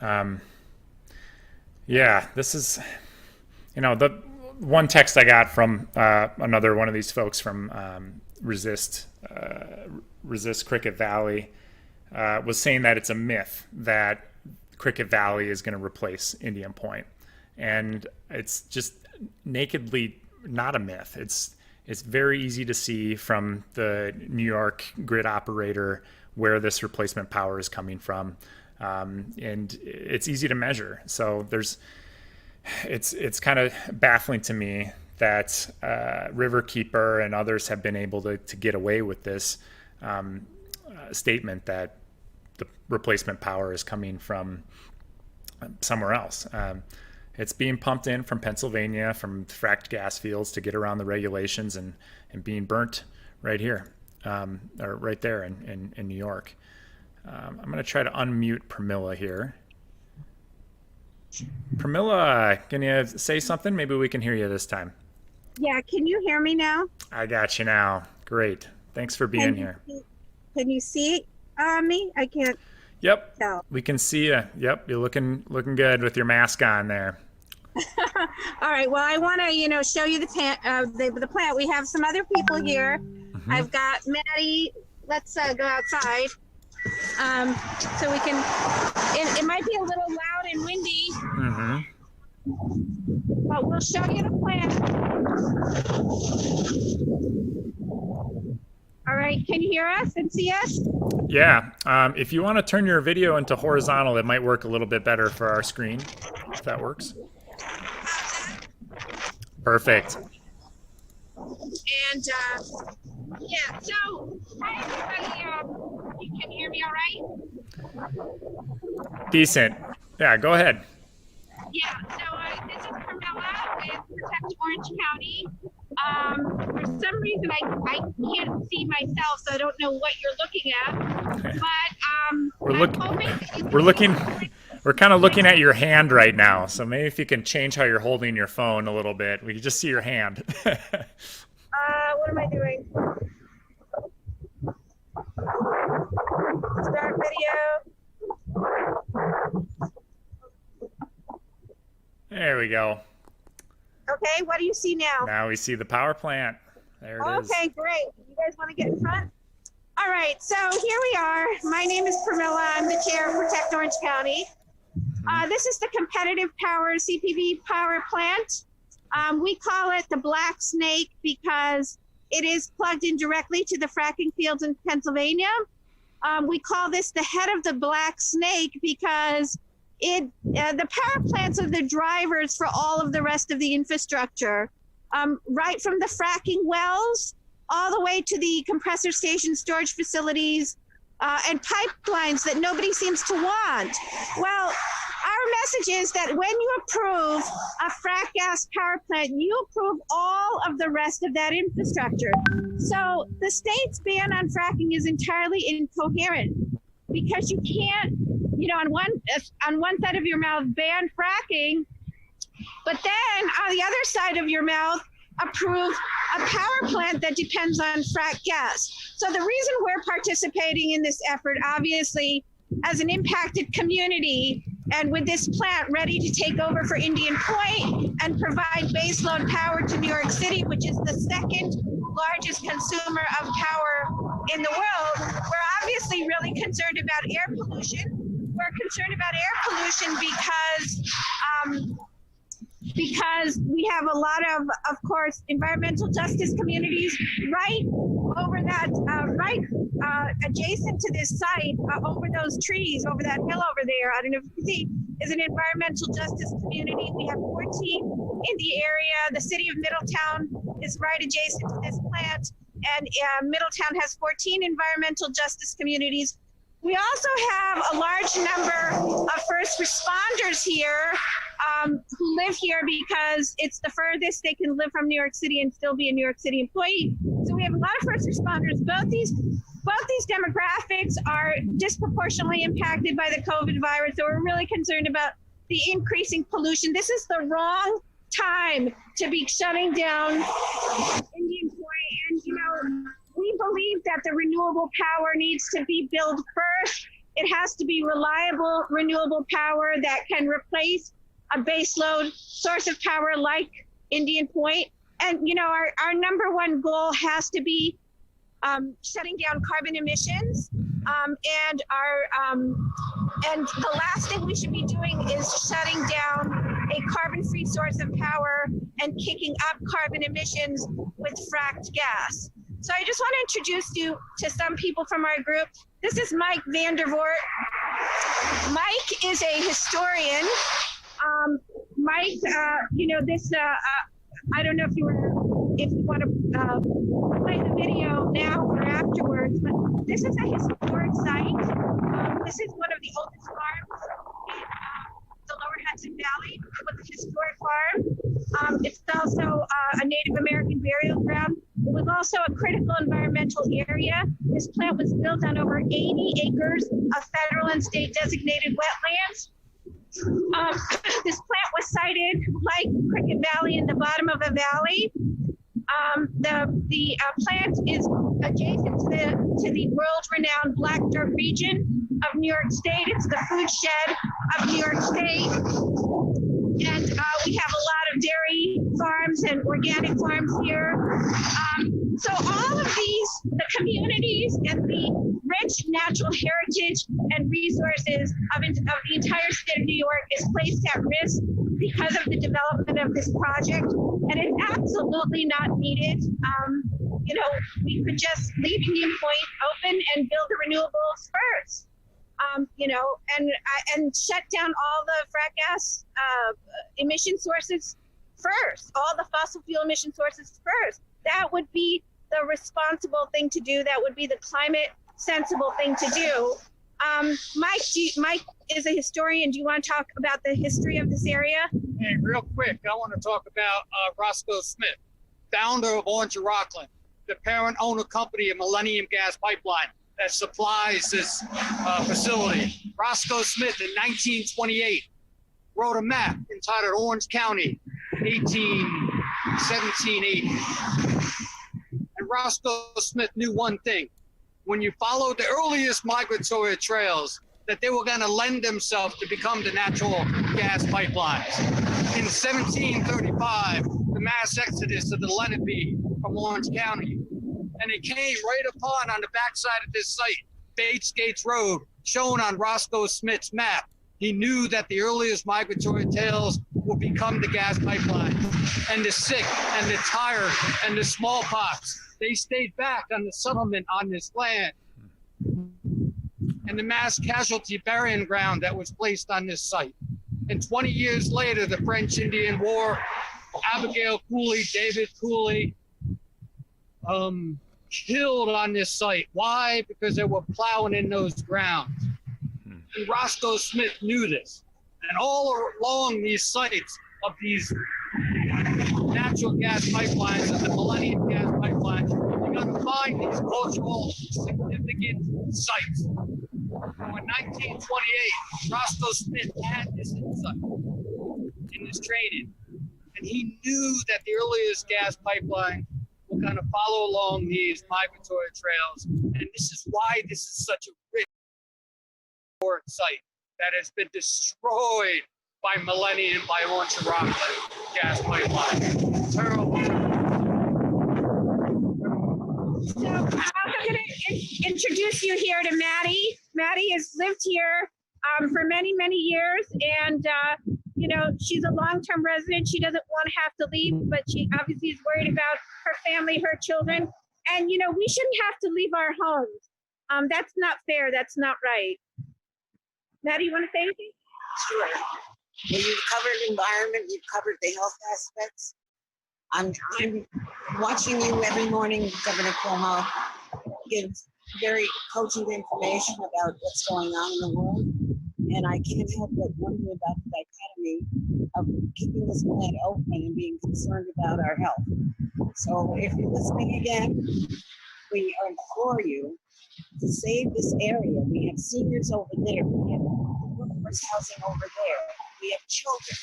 Okay. Yeah, this is, the one text I got from another one of these folks from Resist Cricket Valley was saying that it's a myth that Cricket Valley is going to replace Indian Point, and it's just nakedly not a myth. It's very easy to see from the New York grid operator where this replacement power is coming from, and it's easy to measure. So it's kind of baffling to me that Riverkeeper and others have been able to get away with this statement that the replacement power is coming from somewhere else. It's being pumped in from Pennsylvania, from fracked gas fields to get around the regulations, and being burnt right here, or right there in New York. I'm going to try to unmute Pramila here. Pramila, can you say something? Maybe we can hear you this time. Yeah, can you hear me now? I got you now. Great. Thanks for being here. Can you see me? I can't. Yep, tell. we can see you. Yep, you're looking good with your mask on there. All right. Well, I want to, show you the plant. We have some other people here. Mm-hmm. I've got Maddie. Let's go outside. So we can. It might be a little loud and windy. Mm-hmm. But we'll show you the plant. All right. Can you hear us and see us? Yeah. If you want to turn your video into horizontal, it might work a little bit better for our screen, if that works. Perfect. And yeah, so hi everybody. You can hear me all right? Decent. Yeah, go ahead. Yeah, so this is Carmela with Protect Orange County. For some reason, I can't see myself, so I don't know what you're looking at. But we're kind of looking at your hand right now. So maybe if you can change how you're holding your phone a little bit, we can just see your hand. What am I doing? Start video. There we go. Okay, what do you see now? Now we see the power plant. There it is. Okay, great. You guys want to get in front? All right, so here we are. My name is Pramila. I'm the chair of Protect Orange County. This is the competitive power CPV power plant. We call it the Black Snake because it is plugged in directly to the fracking fields in Pennsylvania. We call this the head of the Black Snake because the power plants are the drivers for all of the rest of the infrastructure, right from the fracking wells all the way to the compressor station storage facilities and pipelines that nobody seems to want. Well, our message is that when you approve a frack gas power plant, you approve all of the rest of that infrastructure. So the state's ban on fracking is entirely incoherent because you can't, on one side of your mouth ban fracking, but then on the other side of your mouth approve a power plant that depends on frack gas. So the reason we're participating in this effort, obviously, as an impacted community, and with this plant ready to take over for Indian Point and provide baseload power to New York City, which is the second largest consumer of power in the world, we're obviously really concerned about air pollution. We're concerned about air pollution because we have a lot of course, environmental justice communities right over that, adjacent to this site, over those trees, over that hill over there. I don't know if you can see, is an environmental justice community. We have 14 in the area. The city of Middletown is right adjacent to this plant, and Middletown has 14 environmental justice communities. We also have a large number of first responders here who live here because it's the furthest they can live from New York City and still be a New York City employee. So we have a lot of first responders. Both these demographics are disproportionately impacted by the COVID virus. So we're really concerned about the increasing pollution. This is the wrong time to be shutting down Indian Point. And, we believe that the renewable power needs to be built first It has to be reliable, renewable power that can replace a baseload source of power like Indian Point. And, you know, our number one goal has to be shutting down carbon emissions. And the last thing we should be doing is shutting down a carbon-free source of power and kicking up carbon emissions with fracked gas. So I just want to introduce you to some people from our group. This is Mike Vandervoort. Mike is a historian. Mike, you know, this, I don't know if you want to play the video now or afterwards, but this is a historic site. This is one of the oldest farms in the Lower Hudson Valley. It was a historic farm. It's also a Native American burial ground. It was also a critical environmental area. This plant was built on over 80 acres of federal and state designated wetlands. This plant was sited like Cricket Valley in the bottom of a valley. The plant is adjacent to the world-renowned Black Dirt region of New York State. It's the food shed of New York State. And we have a lot of dairy farms and organic farms here. So all of these, the communities and the rich natural heritage and resources of the entire state of New York is placed at risk because of the development of this project. And it's absolutely not needed. You know, we could just leave Indian Point open and build the renewables first. You know, and shut down all the frack gas emission sources first, all the fossil fuel emission sources first. That would be the responsible thing to do. That would be the climate sensible thing to do. Mike is a historian. Do you want to talk about the history of this area? Hey, real quick, I want to talk about Roscoe Smith, founder of Orange and Rockland, the parent owner company of Millennium Gas Pipeline that supplies this facility. Roscoe Smith in 1928 wrote a map entitled Orange County, 1780. And Roscoe Smith knew one thing. When you followed the earliest migratory trails, that they were going to lend themselves to become the natural gas pipelines. In 1735, the mass exodus of the Lenape from Orange County, and it came right upon on the backside of this site, Bates Gates Road, shown on Roscoe Smith's map. He knew that the earliest migratory trails would become the gas pipeline. And the sick and the tired and the smallpox, they stayed back on the settlement on this land. And the mass casualty burying ground that was placed on this site. And 20 years later, the French-Indian War, Abigail Cooley, David Cooley, killed on this site. Why? Because they were plowing in those grounds. And Roscoe Smith knew this. And all along these sites of these natural gas pipelines and the Millennium Gas Pipeline, you're going to find these cultural significant sites. So in 1928, Roscoe Smith had this insight in his training. And he knew that the earliest gas pipeline will kind of follow along these migratory trails. And this is why this is such a rich site that has been destroyed by Millennium, by Orange and Rockland gas pipeline. Terrible. So I'm going to introduce you here to Maddie. Maddie has lived here for many, many years. And, you know, she's a long-term resident. She doesn't want to have to leave, but she obviously is worried about her family, her children. And, you know, we shouldn't have to leave our homes. That's not fair. That's not right. Maddie, you want to say anything? Sure. Well, you've covered environment, you've covered the health aspects. I'm watching you every morning, Governor Cuomo gives very cogent information about what's going on in the world. And I can't help but wonder about the dichotomy of keeping this plant open and being concerned about our health. So if you're listening again, we implore you to save this area. We have seniors over there. We have workforce housing over there. We have children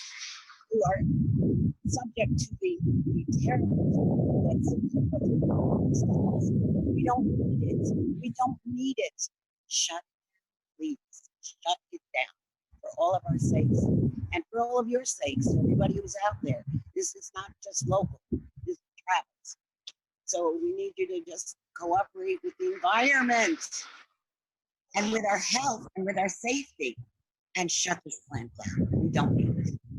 who are subject to the terrible that's we don't need it. We don't need it. Shut please shut it down for all of our sakes and for all of your sakes, everybody who's out there. This is not just local, this travels. So we need you to just cooperate with the environment and with our health and with our safety and shut this plant down. We don't need it.